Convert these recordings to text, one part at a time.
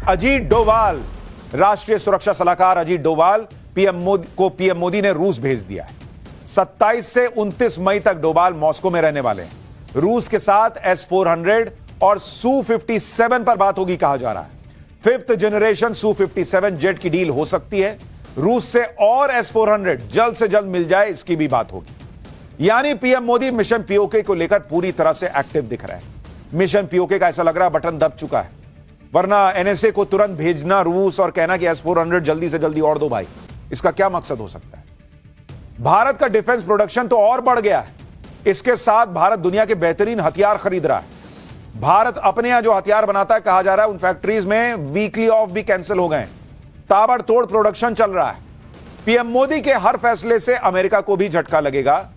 अजीत डोभाल, राष्ट्रीय सुरक्षा सलाहकार अजीत डोभाल पीएम मोदी ने रूस भेज दिया है। 27 से 29 मई तक डोभाल मॉस्को में रहने वाले हैं। रूस के साथ S-400 और Su-57 पर बात होगी कहा जा रहा है। 5th जनरेशन Su-57 जेट की डील हो सकती है। रूस से और S-400 जल्द से जल्द मिल जाए, इसकी भी बात होगी। यानी पीएम मोदी मिशन पीओके को लेकर पूरी तरह से एक्टिव दिख रहे हैं। मिशन पीओके का ऐसा लग रहा है बटन दब चुका है, वरना एनएसए को तुरंत भेजना रूस और कहना कि S-400 जल्दी से जल्दी और दो भाई, इसका क्या मकसद हो सकता है? भारत का डिफेंस प्रोडक्शन तो और बढ़ गया है। इसके साथ भारत दुनिया के बेहतरीन हथियार खरीद रहा है। भारत अपने यहां जो हथियार बनाता है, कहा जा रहा है उन फैक्ट्रीज में वीकली ऑफ भी कैंसिल हो गए। ताबड़तोड़ प्रोडक्शन चल रहा है। पीएम मोदी के हर फैसले से अमेरिका को भी झटका लगेगा,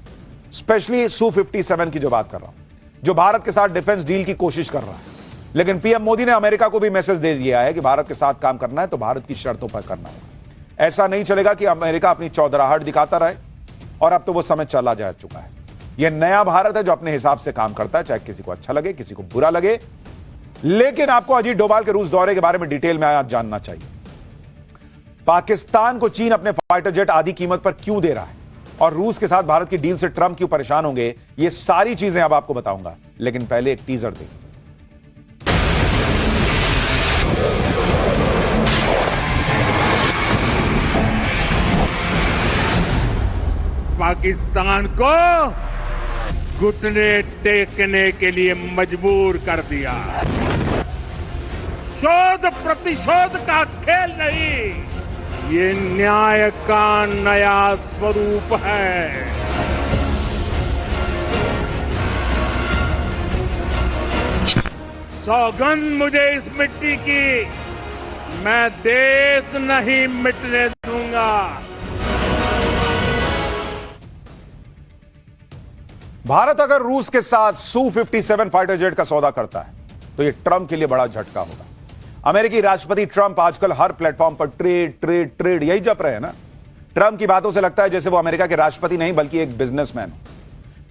स्पेशली Su-57 की जो बात कर रहा हूं, जो भारत के साथ डिफेंस डील की कोशिश कर रहा है। लेकिन पीएम मोदी ने अमेरिका को भी मैसेज दे दिया है कि भारत के साथ काम करना है तो भारत की शर्तों पर करना होगा। ऐसा नहीं चलेगा कि अमेरिका अपनी चौधराहट दिखाता रहे, और अब तो वो समय चला जा चुका है। यह नया भारत है जो अपने हिसाब से काम करता है, चाहे किसी को अच्छा लगे किसी को बुरा लगे। लेकिन आपको अजीत डोभाल के रूस दौरे के बारे में डिटेल में आज जानना चाहिए। पाकिस्तान को चीन अपने फाइटर जेट आधी कीमत पर क्यों दे रहा है, और रूस के साथ भारत की डील से ट्रंप क्यों परेशान होंगे, ये सारी चीजें अब आपको बताऊंगा। लेकिन पहले एक टीजर देखिए। पाकिस्तान को घुटने टेकने के लिए मजबूर कर दिया। शोध प्रतिशोध का खेल नहीं, ये न्याय का नया स्वरूप है। सौगंध मुझे इस मिट्टी की, मैं देश नहीं मिटने दूंगा। भारत अगर रूस के साथ Su-57 फाइटर जेट का सौदा करता है तो यह ट्रंप के लिए बड़ा झटका होगा। अमेरिकी राष्ट्रपति ट्रंप आजकल हर प्लेटफॉर्म पर ट्रेड ट्रेड ट्रेड यही जप रहे हैं ना। ट्रंप की बातों से लगता है जैसे वो अमेरिका के राष्ट्रपति नहीं बल्कि एक बिजनेसमैन।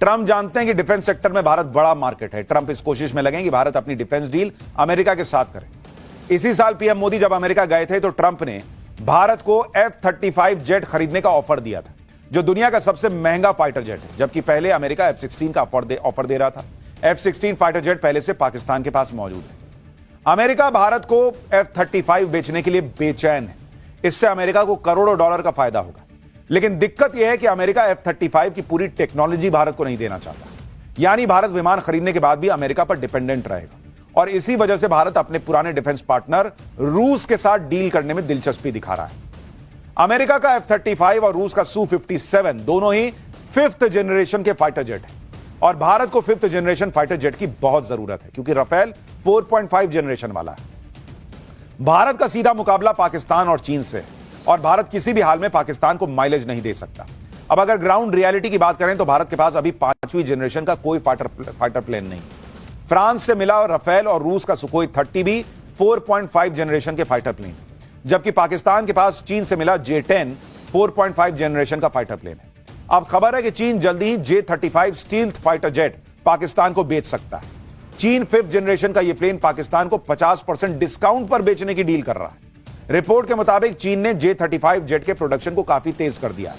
ट्रंप जानते हैं कि डिफेंस सेक्टर में भारत बड़ा मार्केट है। ट्रंप इस कोशिश में लगे कि भारत अपनी डिफेंस डील अमेरिका के साथ करे। इसी साल पीएम मोदी जब अमेरिका गए थे तो ट्रंप ने भारत को F-35 जेट खरीदने का ऑफर दिया था, जो दुनिया का सबसे महंगा फाइटर जेट है, जबकि पहले अमेरिका F-16 का ऑफर दे रहा था। F-16 फाइटर जेट पहले से पाकिस्तान के पास मौजूद है। अमेरिका भारत को F-35 बेचने के लिए बेचैन है। इससे अमेरिका को करोड़ों डॉलर का फायदा होगा। लेकिन दिक्कत यह है कि अमेरिका F-35 की पूरी टेक्नोलॉजी भारत को नहीं देना चाहता। यानी भारत विमान खरीदने के बाद भी अमेरिका पर डिपेंडेंट रहेगा, और इसी वजह से भारत अपने पुराने डिफेंस पार्टनर रूस के साथ डील करने में दिलचस्पी दिखा रहा है। अमेरिका का F-35 और रूस का Su-57 दोनों ही 5th जनरेशन के फाइटर जेट हैं, और भारत को 5th जनरेशन फाइटर जेट की बहुत जरूरत है क्योंकि राफेल 4.5 जनरेशन वाला है। भारत का सीधा मुकाबला पाकिस्तान और चीन से, और भारत किसी भी हाल में पाकिस्तान को माइलेज नहीं दे सकता। अब अगर ग्राउंड रियलिटी की बात करें तो भारत के पास अभी 5वीं जनरेशन का कोई फाइटर प्लेन नहीं। फ्रांस से मिला राफेल और रूस का सुखोई 30 भी 4.5 जनरेशन के फाइटर प्लेन, जबकि पाकिस्तान के पास चीन से मिला J-10 4.5 जनरेशन का फाइटर प्लेन है। अब खबर है कि चीन जल्दी ही J-35 stealth fighter jet Pakistan को बेच सकता है। चीन 5th जनरेशन का यह प्लेन पाकिस्तान को 50% डिस्काउंट पर बेचने की डील कर रहा है। रिपोर्ट के मुताबिक चीन ने J-35 जेट के प्रोडक्शन को काफी तेज कर दिया है।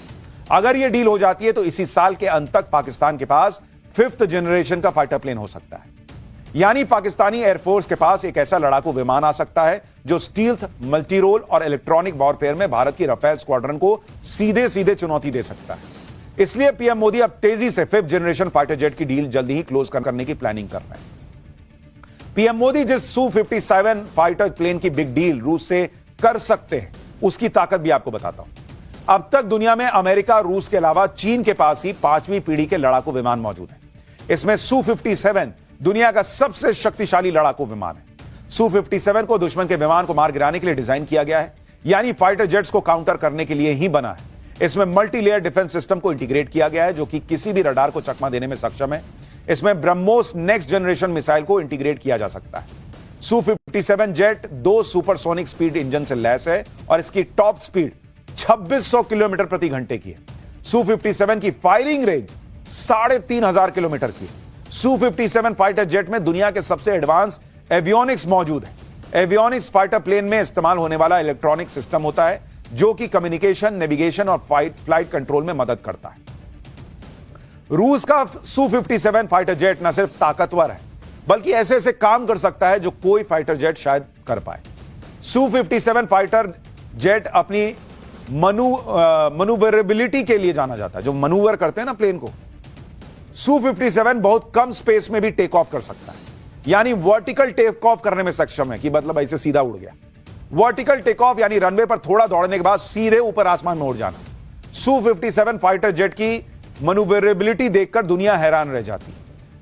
अगर यह डील हो जाती है तो इसी साल के अंत तक पाकिस्तान के पास 5th जनरेशन का फाइटर प्लेन हो सकता है। यानी पाकिस्तानी एयरफोर्स के पास एक ऐसा लड़ाकू विमान आ सकता है जो स्टील्थ, मल्टीरोल और इलेक्ट्रॉनिक वॉरफेयर में भारत की राफेल स्क्वाड्रन को सीधे सीधे चुनौती दे सकता है। इसलिए पीएम मोदी अब तेजी से 5th जनरेशन फाइटर जेट की डील जल्दी ही क्लोज करने की प्लानिंग कर रहे हैं। पीएम मोदी जिस Su-57 फाइटर प्लेन की बिग डील रूस से कर सकते हैं, उसकी ताकत भी आपको बताता हूं। अब तक दुनिया में अमेरिका, रूस के अलावा चीन के पास ही 5वीं पीढ़ी के लड़ाकू विमान मौजूद है। इसमें Su-57 दुनिया का सबसे शक्तिशाली लड़ाकू विमान है। Su-57 को दुश्मन के विमान को मार गिराने के लिए डिजाइन किया गया है, यानी फाइटर जेट्स को काउंटर करने के लिए ही बना है। इसमें मल्टी लेयर डिफेंस सिस्टम को इंटीग्रेट किया गया है जो कि किसी भी रडार को चकमा देने में सक्षम है। इसमें ब्रह्मोस नेक्स्ट जनरेशन मिसाइल को इंटीग्रेट किया जा सकता है। Su-57 jet 2 supersonic speed engine से लैस है और इसकी टॉप स्पीड 2600 किलोमीटर प्रति घंटे की है। Su-57 की फायरिंग रेंज 3500 किलोमीटर की है। Su-57 फाइटर जेट में दुनिया के सबसे एडवांस एवियोनिक्स मौजूद है। एवियोनिक्स फाइटर प्लेन में इस्तेमाल होने वाला इलेक्ट्रॉनिक सिस्टम होता है जो कि कम्युनिकेशन, नेविगेशन और फ्लाइट कंट्रोल में मदद करता है। रूस का Su-57 फाइटर जेट न सिर्फ ताकतवर है बल्कि ऐसे ऐसे काम कर सकता है जो कोई फाइटर जेट शायद कर पाए। Su-57 फाइटर जेट अपनी मनूवरेबिलिटी के लिए जाना जाता है, जो मनूवर करते हैं ना प्लेन को। Su-57 बहुत कम स्पेस में भी टेक ऑफ कर सकता है, यानी वर्टिकल टेक ऑफ करने में सक्षम है, कि मतलब ऐसे सीधा उड़ गया। वर्टिकल टेक ऑफ यानी रनवे पर थोड़ा दौड़ने के बाद सीधे ऊपर आसमान में उड़ जाना। Su-57 फाइटर जेट की मनूवरेबिलिटी देखकर दुनिया हैरान रह जाती।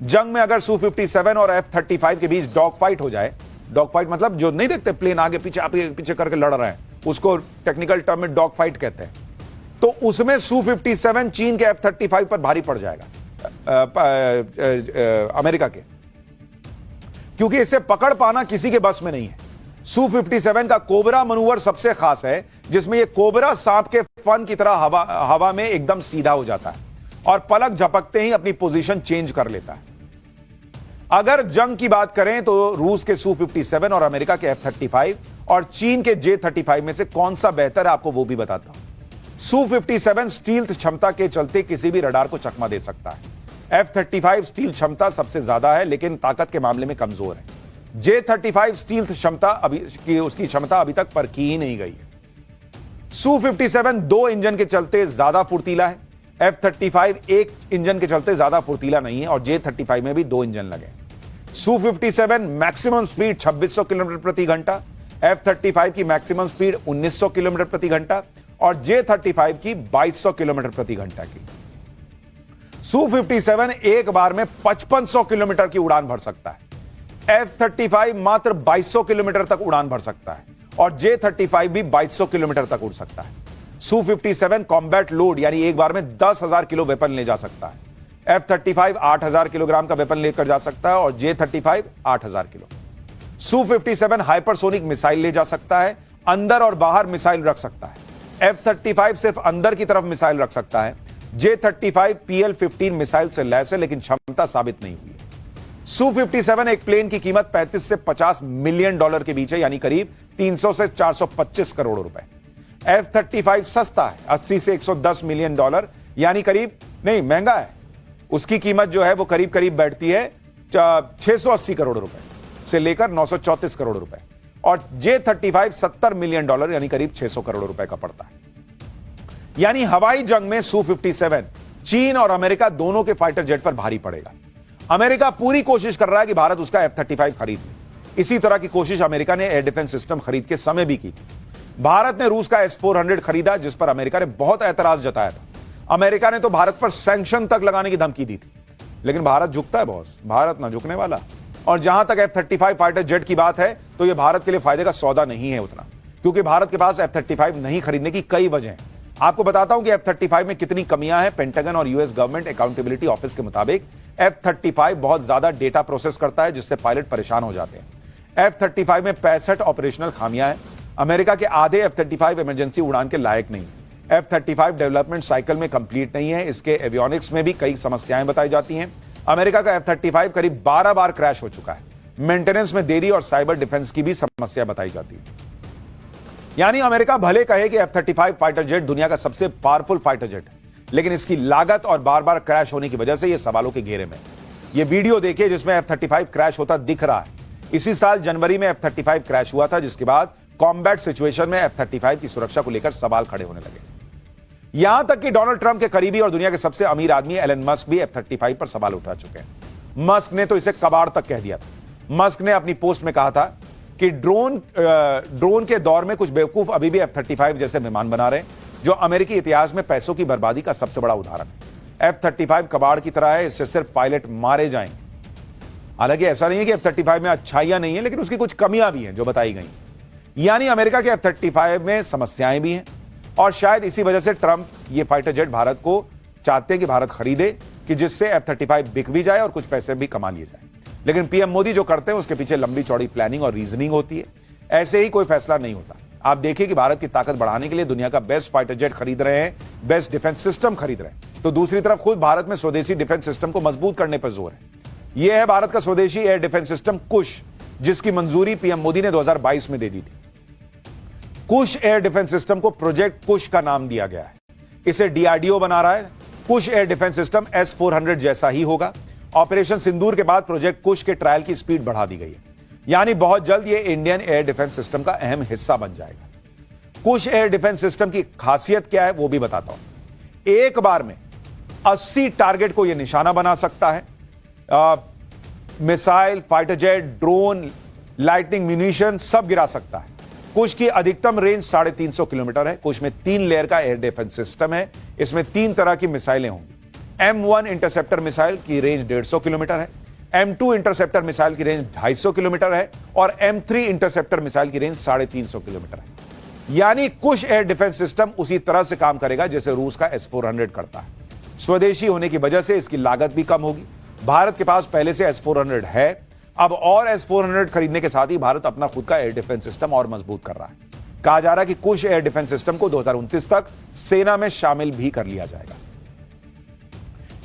जंग में अगर Su-57 और F-35 के बीच डॉग फाइट हो जाए, डॉग फाइट मतलब जो नहीं देखते प्लेन आगे पीछे करके लड़ रहे हैं, उसको टेक्निकल टर्म में डॉग फाइट कहते हैं, तो उसमें Su-57 चीन के F-35 पर भारी पड़ जाएगा, अमेरिका के, क्योंकि इसे पकड़ पाना किसी के बस में नहीं है। Su-57 का कोबरा मनूवर सबसे खास है, जिसमें यह कोबरा सांप के फन की तरह हवा में एकदम सीधा हो जाता है और पलक झपकते ही अपनी पोजीशन चेंज कर लेता है। अगर जंग की बात करें तो रूस के Su-57 और अमेरिका के F-35 और चीन के J-35 में से कौन सा बेहतर है, आपको वो भी बताता हूं। Su-57 स्टील्थ क्षमता के चलते किसी भी रडार को चकमा दे सकता है। F-35 स्टील क्षमता सबसे ज्यादा है लेकिन ताकत के मामले में कमजोर है। J-35 स्टील्थ क्षमता उसकी क्षमता अभी तक परखी ही नहीं गई है। Su-57 दो इंजन के चलते ज्यादा फुर्तीला है। F-35 एक इंजन के चलते ज्यादा फुर्तीला नहीं है और J-35 में भी दो इंजन लगे। Su-57 मैक्सिमम स्पीड 2600 किलोमीटर प्रति घंटा, F-35 की मैक्सिमम स्पीड 1900 किलोमीटर प्रति घंटा और J-35 की 2200 किलोमीटर प्रति घंटा की। Su-57 एक बार में 5500 किलोमीटर की उड़ान भर सकता है। F-35 मात्र 2200 किलोमीटर तक उड़ान भर सकता है और J-35 भी 2200 किलोमीटर तक उड़ सकता है। Su-57 कॉम्बैट लोड यानी एक बार में 10,000 किलो वेपन ले जा सकता है। F-35 8,000 किलोग्राम का वेपन लेकर जा सकता है और J-35 8,000 kilo. Su-57 hypersonic missile ले जा सकता है, अंदर और बाहर मिसाइल रख सकता है। F-35 सिर्फ अंदर की तरफ मिसाइल रख सकता है। J-35 PL-15 मिसाइल से लैस है लेकिन क्षमता साबित नहीं हुई है। Su-57 एक प्लेन की कीमत 35 से 50 मिलियन डॉलर के बीच है, यानी करीब 300 से 425 करोड़ रुपए। F-35 सस्ता है, 80 से 110 मिलियन डॉलर, यानी करीब नहीं, महंगा है। उसकी कीमत जो है वो करीब करीब बैठती है 680 करोड़ रुपए से लेकर 934 करोड़ रुपए और J-35 70 मिलियन डॉलर यानी करीब 600 करोड़ रुपए का पड़ता है। यानी हवाई जंग में Su-57 चीन और अमेरिका दोनों के फाइटर जेट पर भारी पड़ेगा। अमेरिका पूरी कोशिश कर रहा है कि भारत उसका F-35 खरीद ले। इसी तरह की कोशिश अमेरिका ने एयर डिफेंस सिस्टम खरीद के समय भी की थी। भारत ने रूस का S-400 खरीदा जिस पर अमेरिका ने बहुत ऐतराज जताया था। अमेरिका ने तो भारत पर सैंक्शन तक लगाने की धमकी दी थी, लेकिन भारत झुकता है बॉस, भारत ना झुकने वाला। और जहां तक F-35 फाइटर जेट की बात है तो यह भारत के लिए फायदे का सौदा नहीं है उतना, क्योंकि भारत के पास F-35 नहीं खरीदने की कई वजह हैं। आपको बताता हूं कि F-35 में कितनी कमियां हैं। पेंटागन और यूएस गवर्नमेंट अकाउंटेबिलिटी ऑफिस के मुताबिक F-35 बहुत ज्यादा डेटा प्रोसेस करता है जिससे पायलट परेशान हो जाते हैं। F-35 में 65 ऑपरेशनल खामियां हैं। अमेरिका के आधे F-35 इमरजेंसी उड़ान के लायक नहीं है। F-35 डेवलपमेंट साइकिल में कंप्लीट नहीं है। इसके एवियोनिक्स में भी कई समस्याएं बताई जाती हैं। अमेरिका का F-35 करीब 12 बार क्रैश हो चुका है। मेंटेनेंस में देरी और साइबर डिफेंस की भी समस्या बताई जाती है। यानी अमेरिका भले कहे कि F-35 फाइटर जेट दुनिया का सबसे पावरफुल फाइटर जेट है, लेकिन इसकी लागत और बार बार क्रैश होने की वजह से यह सवालों के घेरे में है। यह वीडियो देखिए जिसमें F-35 क्रैश होता दिख रहा है। इसी साल जनवरी में F-35 क्रैश हुआ था, जिसके बाद कॉम्बैट सिचुएशन में F-35 की सुरक्षा को लेकर सवाल खड़े होने लगे। यहां तक कि डोनाल्ड ट्रंप के करीबी और दुनिया के सबसे अमीर आदमी एलन मस्क भी F-35 पर सवाल उठा चुके हैं। मस्क ने तो इसे कबाड़ तक कह दिया था। मस्क ने अपनी पोस्ट में कहा था कि ड्रोन के दौर में कुछ बेवकूफ अभी भी F-35 जैसे विमान बना रहे हैं, जो अमेरिकी इतिहास में पैसों की बर्बादी का सबसे बड़ा उदाहरण है। F-35 कबाड़ की तरह है, इससे सिर्फ पायलट मारे जाएंगे। हालांकि ऐसा नहीं है कि F-35 में अच्छाइयां नहीं है, लेकिन उसकी कुछ कमियां भी हैं जो बताई गई। यानी अमेरिका के F-35 में समस्याएं भी हैं और शायद इसी वजह से ट्रंप ये फाइटर जेट भारत को चाहते हैं कि भारत खरीदे, कि जिससे F-35 बिक भी जाए और कुछ पैसे भी कमा लिए जाए। लेकिन पीएम मोदी जो करते हैं उसके पीछे लंबी चौड़ी प्लानिंग और रीजनिंग होती है। ऐसे ही कोई फैसला नहीं होता। आप देखिए कि भारत की ताकत बढ़ाने के लिए दुनिया का बेस्ट फाइटर जेट खरीद रहे हैं, बेस्ट डिफेंस सिस्टम खरीद रहे हैं, तो दूसरी तरफ खुद भारत में स्वदेशी डिफेंस सिस्टम को मजबूत करने पर जोर है। यह है भारत का स्वदेशी एयर डिफेंस सिस्टम कुश, जिसकी मंजूरी पीएम मोदी ने 2022 में दे दी थी। कुश एयर डिफेंस सिस्टम को प्रोजेक्ट कुश का नाम दिया गया है। इसे डीआरडीओ बना रहा है। कुश एयर डिफेंस सिस्टम S-400 जैसा ही होगा। ऑपरेशन सिंदूर के बाद प्रोजेक्ट कुश के ट्रायल की स्पीड बढ़ा दी गई है, यानी बहुत जल्द यह इंडियन एयर डिफेंस सिस्टम का अहम हिस्सा बन जाएगा। कुश एयर डिफेंस सिस्टम की खासियत क्या है वो भी बताता हूं। एक बार में 80 टारगेट को यह निशाना बना सकता है। Missile, fighter jet, drone, lightning, munition सब गिरा सकता है। कुश की अधिकतम रेंज 350 किलोमीटर है। कुश में 3 लेयर का एयर डिफेंस सिस्टम है। इसमें 3 तरह की मिसाइलें होंगी। M1 इंटरसेप्टर मिसाइल की रेंज 150 किलोमीटर है। M2 इंटरसेप्टर मिसाइल की रेंज 250 किलोमीटर है और M3 इंटरसेप्टर मिसाइल की रेंज 350 किलोमीटर है। यानी कुश एयर डिफेंस सिस्टम उसी तरह से काम करेगा जैसे रूस का S-400 करता है। स्वदेशी होने की वजह से इसकी लागत भी कम होगी। भारत के पास पहले से S-400 है। अब और S-400 खरीदने के साथ ही भारत अपना खुद का एयर डिफेंस सिस्टम और मजबूत कर रहा है। कहा जा रहा है कि कुश एयर डिफेंस सिस्टम को 2029 तक सेना में शामिल भी कर लिया जाएगा।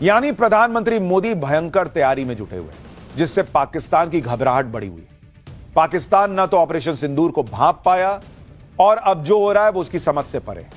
यानी प्रधानमंत्री मोदी भयंकर तैयारी में जुटे हुए हैं, जिससे पाकिस्तान की घबराहट बढ़ी हुई है। पाकिस्तान न तो ऑपरेशन सिंदूर को भांप पाया और अब जो हो रहा है वो उसकी समझ से परे है।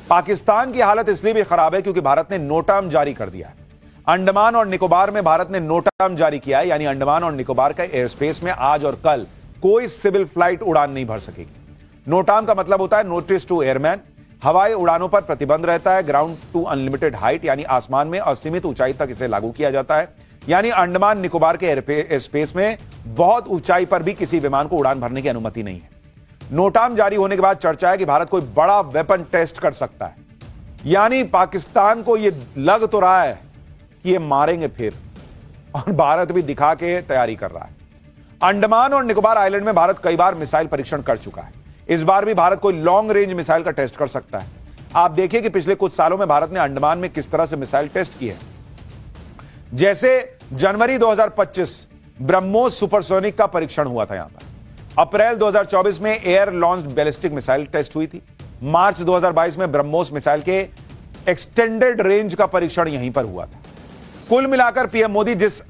पाकिस्तान की हालत इसलिए भी खराब है क्योंकि भारत ने नोटाम जारी कर दिया है। अंडमान और निकोबार में भारत ने नोटाम जारी किया है, यानी अंडमान और निकोबार का एयर स्पेस में आज और कल कोई सिविल फ्लाइट उड़ान नहीं भर सकेगी। नोटाम का मतलब होता है नोटिस टू एयरमैन। हवाई उड़ानों पर प्रतिबंध रहता है। ग्राउंड टू अनलिमिटेड हाइट, यानी आसमान में असीमित ऊंचाई तक इसे लागू किया जाता है। यानी अंडमान निकोबार के एयर स्पेस में बहुत ऊंचाई पर भी किसी विमान को उड़ान भरने की अनुमति नहीं है। नोटाम जारी होने के बाद चर्चा है कि भारत कोई बड़ा वेपन टेस्ट कर सकता है। यानी पाकिस्तान को यह लग तो रहा है कि ये मारेंगे फिर, और भारत भी दिखा के तैयारी कर रहा है। अंडमान और निकोबार आइलैंड में भारत कई बार मिसाइल परीक्षण कर चुका है। इस बार भी भारत कोई लॉन्ग रेंज मिसाइल का टेस्ट कर सकता है। आप देखिए कि पिछले कुछ सालों में भारत ने अंडमान में किस तरह से मिसाइल टेस्ट किए हैं। जैसे जनवरी 2025 ब्रह्मोस सुपरसोनिक का परीक्षण हुआ था यहां पर। अप्रैल 2024 में air launched ballistic missile test हुई थी। मार्च 2022 में ब्रह्मोस मिसाइल के एक्सटेंडेड रेंज का परीक्षण यहीं पर हुआ था। कुल मिलाकर पीएम मोदी जिस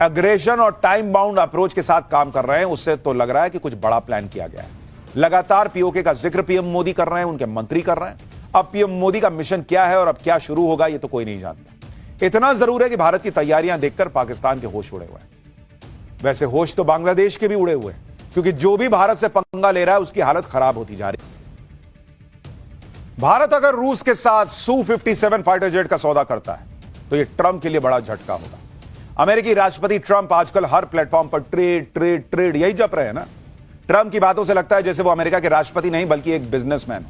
एग्रेशन और टाइम बाउंड अप्रोच के साथ काम कर रहे हैं, उससे तो लग रहा है कि कुछ बड़ा प्लान किया गया है। लगातार पीओके का जिक्र पीएम मोदी कर रहे हैं, उनके मंत्री कर रहे हैं। अब पीएम मोदी का मिशन क्या है और अब क्या शुरू होगा, यह तो कोई नहीं जानता। इतना जरूर है कि भारत की तैयारियां देखकर पाकिस्तान के होश उड़े हुए हैं। वैसे होश तो बांग्लादेश के भी उड़े हुए हैं, क्योंकि जो भी भारत से पंगा ले रहा है उसकी हालत खराब होती जा रही है। भारत अगर रूस के साथ Su-57 फाइटर जेट का सौदा करता है तो यह ट्रंप के लिए बड़ा झटका होगा। अमेरिकी राष्ट्रपति ट्रंप आजकल हर प्लेटफॉर्म पर ट्रेड ट्रेड ट्रेड यही जप रहे हैं ना। ट्रंप की बातों से लगता है जैसे वो अमेरिका के राष्ट्रपति नहीं बल्कि एक बिजनेसमैन।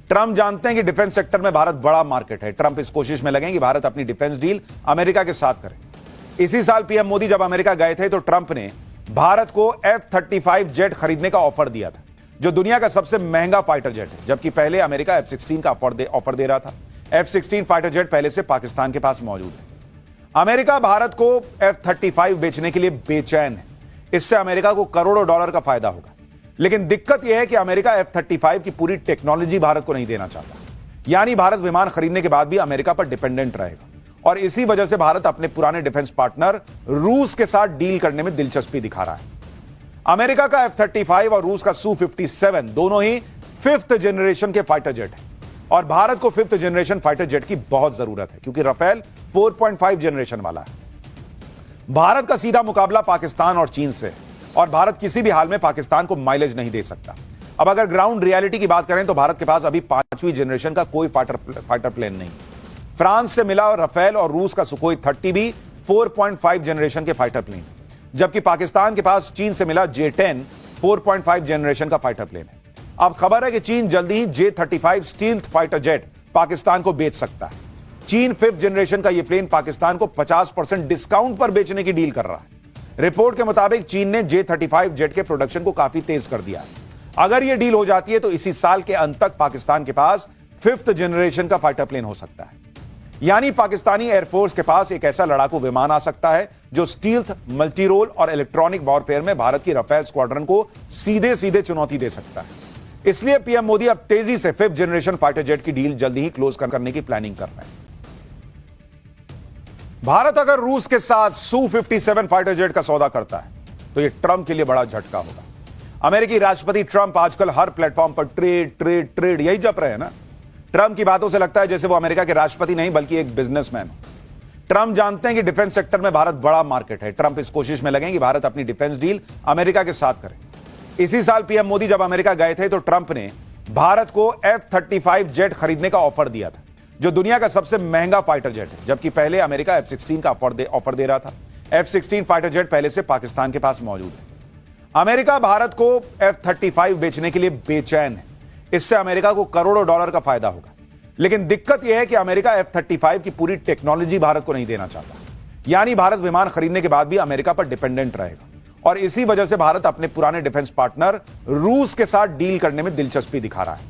ट्रंप जानते हैं कि डिफेंस सेक्टर में भारत बड़ा मार्केट है। ट्रंप इस कोशिश में लगे कि भारत अपनी डिफेंस डील अमेरिका के साथ करे। इसी साल पीएम मोदी जब अमेरिका गए थे तो ट्रंप ने भारत को F-35 जेट खरीदने का ऑफर दिया था, जो दुनिया का सबसे महंगा फाइटर जेट है, जबकि पहले अमेरिका F-16 का ऑफर दे रहा था। F-16 फाइटर जेट पहले से पाकिस्तान के पास मौजूद है। अमेरिका भारत को F-35 बेचने के लिए बेचैन है। इससे अमेरिका को करोड़ों डॉलर का फायदा होगा। लेकिन दिक्कत यह है कि अमेरिका F-35 की पूरी टेक्नोलॉजी भारत को नहीं देना चाहता। यानी भारत विमान खरीदने के बाद भी अमेरिका पर डिपेंडेंट रहेगा और इसी वजह से भारत अपने पुराने डिफेंस पार्टनर रूस के साथ डील करने में दिलचस्पी दिखा रहा है। अमेरिका का F-35 और रूस का Su-57 दोनों ही 5th जनरेशन के फाइटर जेट हैं और भारत को 5th जनरेशन फाइटर जेट की बहुत जरूरत है, क्योंकि राफेल 4.5 जनरेशन वाला है। भारत का सीधा मुकाबला पाकिस्तान और चीन से, और भारत किसी भी हाल में पाकिस्तान को माइलेज नहीं दे सकता। अब अगर ग्राउंड रियलिटी की बात करें तो भारत के पास अभी 5वीं जनरेशन का कोई फाइटर प्लेन नहीं। फ्रांस से मिला राफेल और रूस का सुखोई 30 भी 4.5 जनरेशन के फाइटर प्लेन, जबकि पाकिस्तान के पास चीन से मिला J-10 4.5 जनरेशन का फाइटर प्लेन है। अब खबर है कि चीन जल्दी ही J-35 stealth fighter jet Pakistan को बेच सकता है। चीन 5th जनरेशन का यह प्लेन पाकिस्तान को 50% डिस्काउंट पर बेचने की डील कर रहा है। रिपोर्ट के मुताबिक चीन ने J-35 जेट के प्रोडक्शन को काफी तेज कर दिया है। अगर यह डील हो जाती है तो इसी साल के अंत तक पाकिस्तान के पास 5th जनरेशन का फाइटर प्लेन हो सकता है। यानी पाकिस्तानी एयरफोर्स के पास एक ऐसा लड़ाकू विमान आ सकता है जो स्टील्थ, मल्टीरोल और इलेक्ट्रॉनिक वॉरफेयर में भारत की राफेल स्क्वाड्रन को सीधे सीधे चुनौती दे सकता है। इसलिए पीएम मोदी अब तेजी से 5th जनरेशन फाइटर जेट की डील जल्दी ही क्लोज करने की प्लानिंग कर रहे हैं। भारत अगर रूस के साथ Su-57 फाइटर जेट का सौदा करता है तो यह ट्रंप के लिए बड़ा झटका होगा। अमेरिकी राष्ट्रपति ट्रंप आजकल हर प्लेटफॉर्म पर ट्रेड ट्रेड ट्रेड यही जप रहे हैं ना। ट्रंप की बातों से लगता है जैसे वो अमेरिका के राष्ट्रपति नहीं बल्कि एक बिजनेसमैन। ट्रंप जानते हैं कि डिफेंस सेक्टर में भारत बड़ा मार्केट है। ट्रंप इस कोशिश में लगे कि भारत अपनी डिफेंस डील अमेरिका के साथ करे। इसी साल पीएम मोदी जब अमेरिका गए थे तो ट्रंप ने भारत को F-35 जेट खरीदने का ऑफर दिया था, जो दुनिया का सबसे महंगा फाइटर जेट है, जबकि पहले अमेरिका F-16 का ऑफर दे रहा था। F-16 फाइटर जेट पहले से पाकिस्तान के पास मौजूद है। अमेरिका भारत को F-35 बेचने के लिए बेचैन है। इससे अमेरिका को करोड़ों डॉलर का फायदा होगा। लेकिन दिक्कत यह है कि अमेरिका F-35 की पूरी टेक्नोलॉजी भारत को नहीं देना चाहता, यानी भारत विमान खरीदने के बाद भी अमेरिका पर डिपेंडेंट रहेगा। और इसी वजह से भारत अपने पुराने डिफेंस पार्टनर रूस के साथ डील करने में दिलचस्पी दिखा रहा है।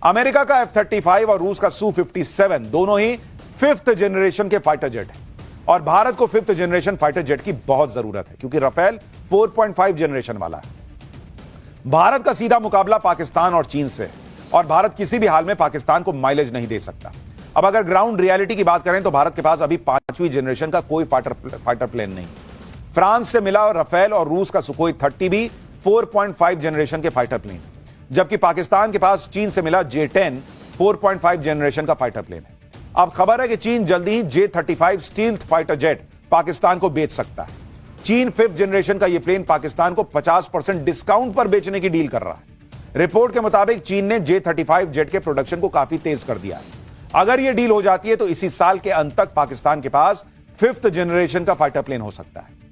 अमेरिका का F-35 और रूस का Su-57 दोनों ही 5th जनरेशन के फाइटर जेट हैं और भारत को 5th जनरेशन फाइटर जेट की बहुत जरूरत है, क्योंकि राफेल 4.5 जनरेशन वाला है। भारत का सीधा मुकाबला पाकिस्तान और चीन से है और भारत किसी भी हाल में पाकिस्तान को माइलेज नहीं दे सकता। अब अगर ग्राउंड रियलिटी की बात करें तो भारत के पास अभी 5वीं जनरेशन का कोई फाइटर प्लेन नहीं। फ्रांस से मिला राफेल और रूस का सुखोई 30 भी 4.5 जनरेशन के फाइटर प्लेन, जबकि पाकिस्तान के पास चीन से मिला J-10 4.5 जनरेशन का फाइटर प्लेन है। अब खबर है कि चीन जल्दी ही J-35 stealth fighter jet Pakistan को बेच सकता है। चीन 5th जनरेशन का यह प्लेन पाकिस्तान को 50% डिस्काउंट पर बेचने की डील कर रहा है। रिपोर्ट के मुताबिक चीन ने J-35 जेट के प्रोडक्शन को काफी तेज कर दिया है। अगर यह डील हो जाती है तो इसी साल के अंत तक पाकिस्तान के पास 5th जनरेशन का फाइटर प्लेन हो सकता है,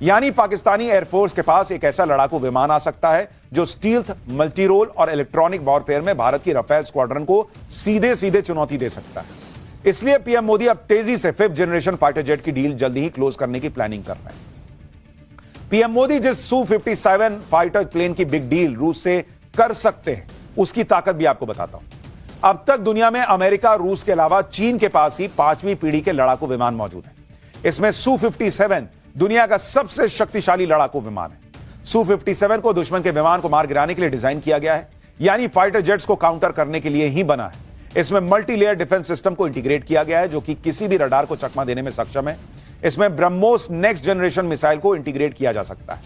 यानी पाकिस्तानी एयरफोर्स के पास एक ऐसा लड़ाकू विमान आ सकता है जो स्टील्थ, मल्टीरोल और इलेक्ट्रॉनिक वॉरफेयर में भारत की राफेल स्क्वाड्रन को सीधे सीधे चुनौती दे सकता है। इसलिए पीएम मोदी अब तेजी से 5th जनरेशन फाइटर जेट की डील जल्दी ही क्लोज करने की प्लानिंग कर रहे हैं। पीएम मोदी जिस Su-57 फाइटर प्लेन की बिग डील रूस से कर सकते हैं, उसकी ताकत भी आपको बताता हूं। अब तक दुनिया में अमेरिका, रूस के अलावा चीन के पास ही 5वीं पीढ़ी के लड़ाकू विमान मौजूद हैं। इसमें Su-57 दुनिया का सबसे शक्तिशाली लड़ाकू विमान है। Su-57 को दुश्मन के विमान को मार गिराने के लिए डिजाइन किया गया है, यानी फाइटर जेट्स को काउंटर करने के लिए ही बना है। इसमें मल्टी लेयर डिफेंस सिस्टम को इंटीग्रेट किया गया है, जो कि किसी भी रडार को चकमा देने में सक्षम है। इसमें ब्रह्मोस नेक्स्ट जनरेशन मिसाइल को इंटीग्रेट किया जा सकता है।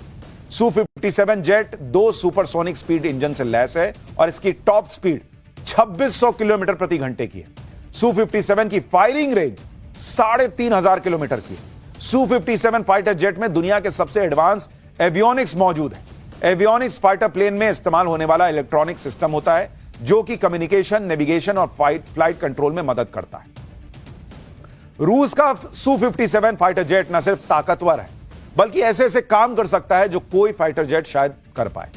Su-57 jet 2 supersonic speed engine से लैस है और इसकी टॉप स्पीड 2600 किलोमीटर प्रति घंटे की है। Su-57 की फायरिंग रेंज 3500 किलोमीटर की है। Su-57 फाइटर जेट में दुनिया के सबसे एडवांस एवियोनिक्स मौजूद है। एवियोनिक्स फाइटर प्लेन में इस्तेमाल होने वाला इलेक्ट्रॉनिक सिस्टम होता है, जो कि कम्युनिकेशन, नेविगेशन और फ्लाइट कंट्रोल में मदद करता है। रूस का Su-57 फाइटर जेट न सिर्फ ताकतवर है, बल्कि ऐसे ऐसे काम कर सकता है जो कोई फाइटर जेट शायद कर पाए।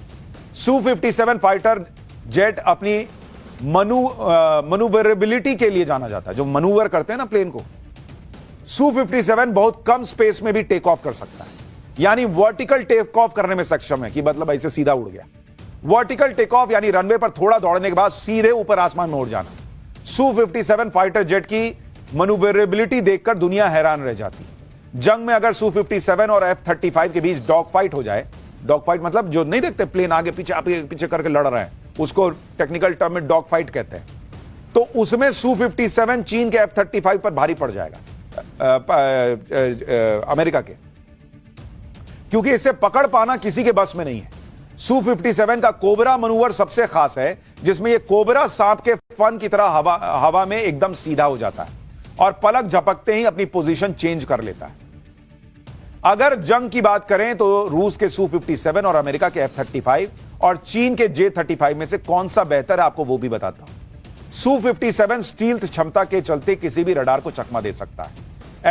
Su-57 फाइटर जेट अपनी मनूवरेबिलिटी के लिए जाना जाता है, जो मनूवर करते हैं ना प्लेन को। Su-57 बहुत कम स्पेस में भी टेक ऑफ कर सकता है, यानी वर्टिकल टेक ऑफ करने में सक्षम है, कि मतलब ऐसे सीधा उड़ गया। वर्टिकल टेक ऑफ यानी रनवे पर थोड़ा दौड़ने के बाद सीधे ऊपर आसमान में उड़ जाना। Su-57 फाइटर जेट की मनूवरेबिलिटी देखकर दुनिया हैरान रह जाती। जंग में अगर Su-57 और F-35 के बीच डॉग फाइट हो जाए, डॉग फाइट मतलब जो नहीं देखते प्लेन आगे पीछे करके लड़ रहे हैं, उसको टेक्निकल टर्म में डॉग फाइट कहते हैं, तो उसमें Su-57 चीन के F-35 पर भारी पड़ जाएगा, अमेरिका के, क्योंकि इसे पकड़ पाना किसी के बस में नहीं है। Su-57 का कोबरा मनूवर सबसे खास है, जिसमें यह कोबरा सांप के फन की तरह हवा में एकदम सीधा हो जाता है और पलक झपकते ही अपनी पोजीशन चेंज कर लेता है। अगर जंग की बात करें तो रूस के Su-57 और अमेरिका के F-35 और चीन के J-35 में से कौन सा बेहतर है, आपको वो भी बताता हूं। Su-57 स्टील्थ क्षमता के चलते किसी भी रडार को चकमा दे सकता है।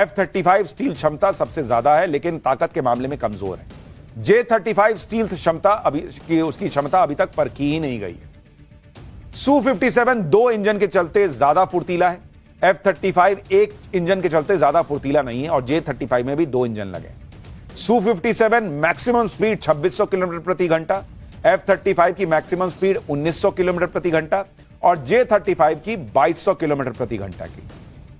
F-35 स्टील क्षमता सबसे ज्यादा है, लेकिन ताकत के मामले में कमजोर है। J-35 स्टील्थ क्षमता उसकी क्षमता अभी तक परखी ही नहीं गई है। Su-57 2 इंजन के चलते ज्यादा फुर्तीला है। F-35 एक इंजन के चलते ज्यादा फुर्तीला नहीं है और J-35 में भी 2 इंजन लगे। Su-57 मैक्सिमम स्पीड 2600 किलोमीटर प्रति घंटा, F-35 की मैक्सिमम स्पीड 1900 किलोमीटर प्रति घंटा और J-35 की 2200 किलोमीटर प्रति घंटा की।